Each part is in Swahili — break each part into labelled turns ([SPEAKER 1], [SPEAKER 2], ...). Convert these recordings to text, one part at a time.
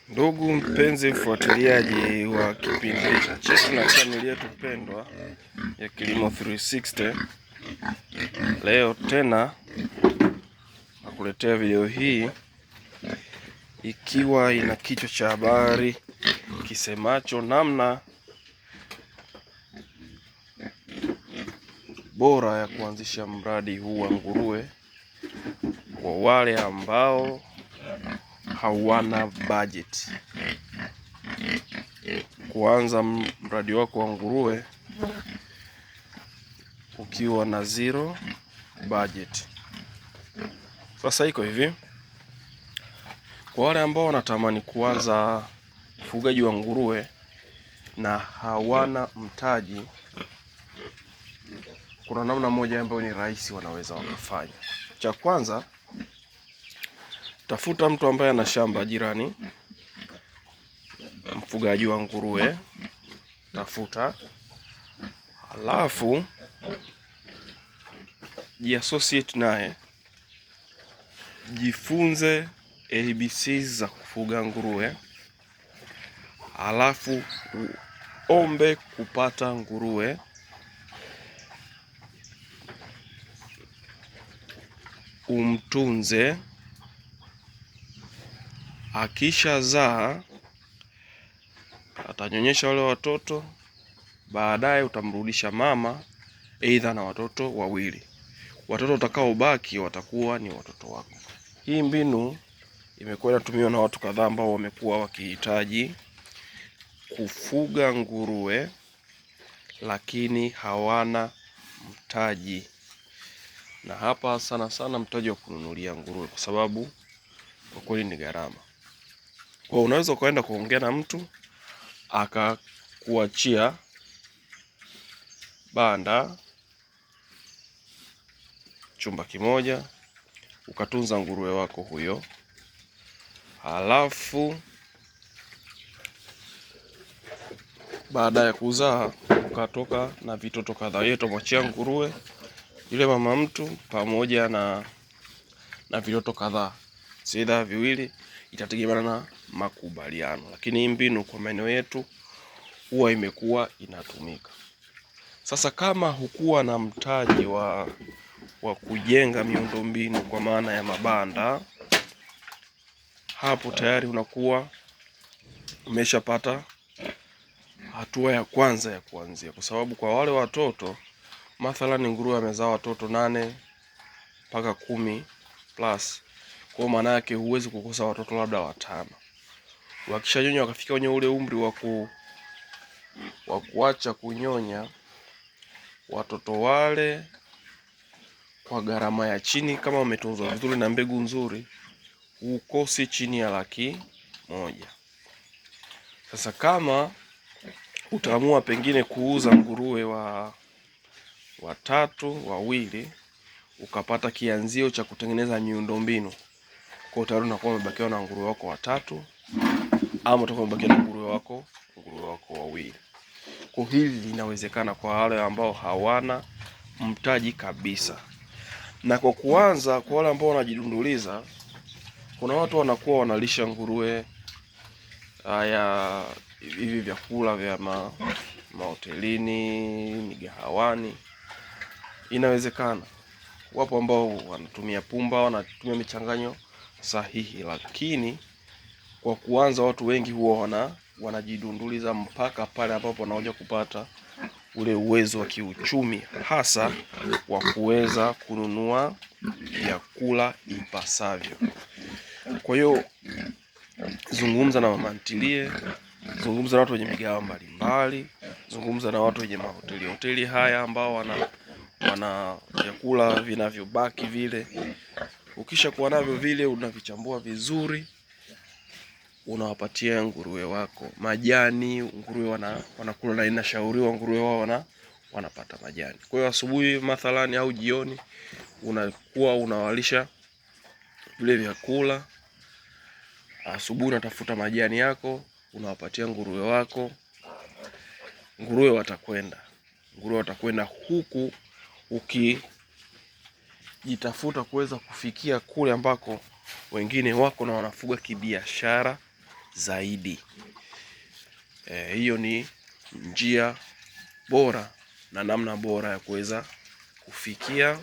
[SPEAKER 1] Ndugu mpenzi mfuatiliaji wa kipindi chetu na chaneli yetu pendwa ya Kilimo 360, leo tena nakuletea video hii ikiwa ina kichwa cha habari kisemacho namna bora ya kuanzisha mradi huu wa nguruwe kwa wale ambao hawana budget. Kuanza mradi wako wa nguruwe ukiwa na zero budget. Sasa iko hivi, kwa wale ambao wanatamani kuanza ufugaji wa nguruwe na hawana mtaji, kuna namna moja ambayo ni rahisi wanaweza wakafanya. Cha kwanza, tafuta mtu ambaye ana shamba jirani, mfugaji wa nguruwe, tafuta. Halafu jiassociate naye, jifunze ABC za kufuga nguruwe, halafu ombe kupata nguruwe, umtunze. Akisha zaa atanyonyesha wale watoto, baadaye utamrudisha mama, aidha na watoto wawili. Watoto utakaobaki watakuwa ni watoto wako. Hii mbinu imekuwa inatumiwa na watu kadhaa ambao wamekuwa wakihitaji kufuga nguruwe lakini hawana mtaji. Na hapa sana sana mtaji wa kununulia nguruwe, kwa sababu kwa kweli ni gharama. Kwa unaweza ukaenda kuongea na mtu akakuachia banda, chumba kimoja, ukatunza nguruwe wako huyo, halafu baada ya kuzaa ukatoka na vitoto kadhaa. Yeye utamwachia nguruwe yule mama mtu pamoja na vitoto kadhaa, aidha viwili, itategemeana na makubaliano. Lakini hii mbinu kwa maeneo yetu huwa imekuwa inatumika. Sasa kama hukuwa na mtaji wa kujenga miundombinu kwa maana ya mabanda, hapo tayari unakuwa umeshapata hatua ya kwanza ya kuanzia. Kwa sababu kwa wale watoto, mathalan nguruwe amezaa watoto 8 mpaka 10 plus, kwa maana yake huwezi kukosa watoto labda 5. Wakishanyonya wakafika kwenye ule umri wa kuacha kunyonya, watoto wale kwa gharama ya chini, kama umetunzwa vizuri na mbegu nzuri, ukosi chini ya 100,000. Sasa kama utaamua pengine kuuza nguruwe watatu, wawili, ukapata kianzio cha kutengeneza miundombinu, kwa tayari unakuwa umebakiwa na nguruwe wako 3, ama utakuwa umebakiwa na nguruwe wako wawili. Kwa hili linawezekana kwa wale ambao hawana mtaji kabisa. Na kwa kuanza, kwa wale ambao wanajidunduliza, kuna watu wanakuwa wanalisha nguruwe haya hivi vyakula vya mahotelini, migahawani. Inawezekana. Wapo ambao wanatumia pumba, wanatumia michanganyo sahihi, lakini kwa kuanza watu wengi huwa wanajidunduliza mpaka pale ambapo wanaoja kupata ule uwezo wa kiuchumi, hasa wa kuweza kununua vyakula ipasavyo. Kwa hiyo zungumza na mama ntilie, zungumza na watu wenye migahawa mbalimbali, zungumza na watu wenye hoteli haya ambao wana vyakula vinavyobaki vile. Ukisha kuwa navyo vile, unavichambua vizuri, unawapatia nguruwe wako majani. Nguruwe wanakula, na inashauriwa nguruwe wao wanapata majani. Kwa hiyo asubuhi mathalani au jioni unakuwa unawalisha vile vyakula. Asubuhi unatafuta majani yako, unawapatia nguruwe wako. Nguruwe watakwenda huku ukijitafuta kuweza kufikia kule ambako wengine wako na wanafuga kibiashara zaidi. Hiyo ni njia bora na namna bora ya kuweza kufikia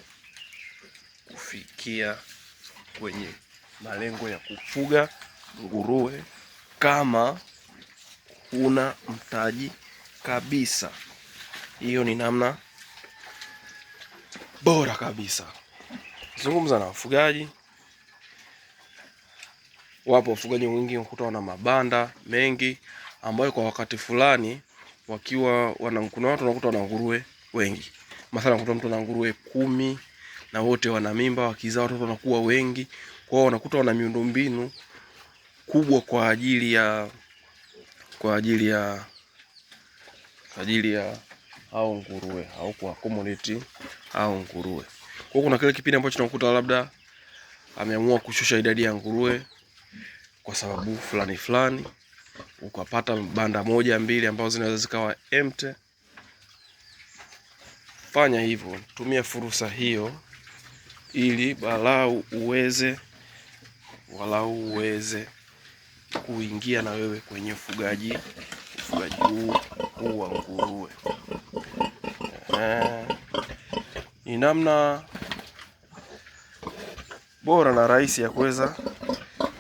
[SPEAKER 1] kwenye malengo ya kufuga nguruwe kama una mtaji kabisa. Hiyo ni namna bora kabisa. Zungumza na wafugaji. Wapo wafugaji wengi ukuta wana mabanda mengi ambayo kwa wakati fulani wakiwa kuna watu wanakuta wana nguruwe wengi. Mathalan kuta mtu ana nguruwe 10 na wote wana mimba, wakizaa watoto wanakuwa wengi. Kwa hiyo wanakuta wana miundombinu kubwa kwa ajili ya hao nguruwe au kwa community hao nguruwe. Kwa hiyo kuna kile kipindi ambacho tunakuta labda ameamua kushusha idadi ya nguruwe kwa sababu fulani, ukapata banda 1-2 ambazo zinaweza zikawa empty. Fanya hivyo, tumia fursa hiyo ili walau uweze kuingia na wewe kwenye ufugaji huu wa nguruwe. Ni namna bora na rahisi ya kuweza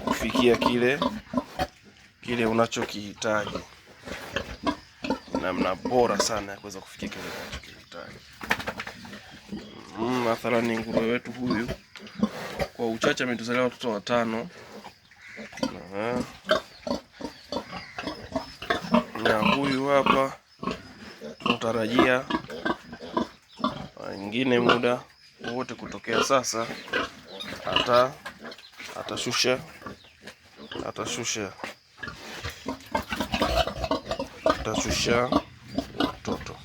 [SPEAKER 1] kufikia kile unachokihitaji. Namna bora sana ya kuweza kufikia kile unachokihitaji. Mathalan ni nguruwe wetu huyu kwa uchache ametuzalia watoto 5. Na huyu hapa tunatarajia wengine muda wote kutokea sasa atashusha mtoto.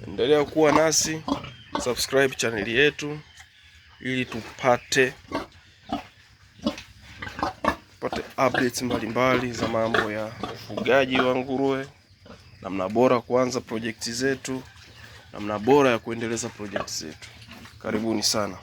[SPEAKER 1] Endelea kuwa nasi, subscribe channel yetu ili tupate updates mbalimbali za mambo ya ufugaji wa nguruwe, namna bora kuanza project zetu, namna bora ya kuendeleza project zetu. Karibuni sana.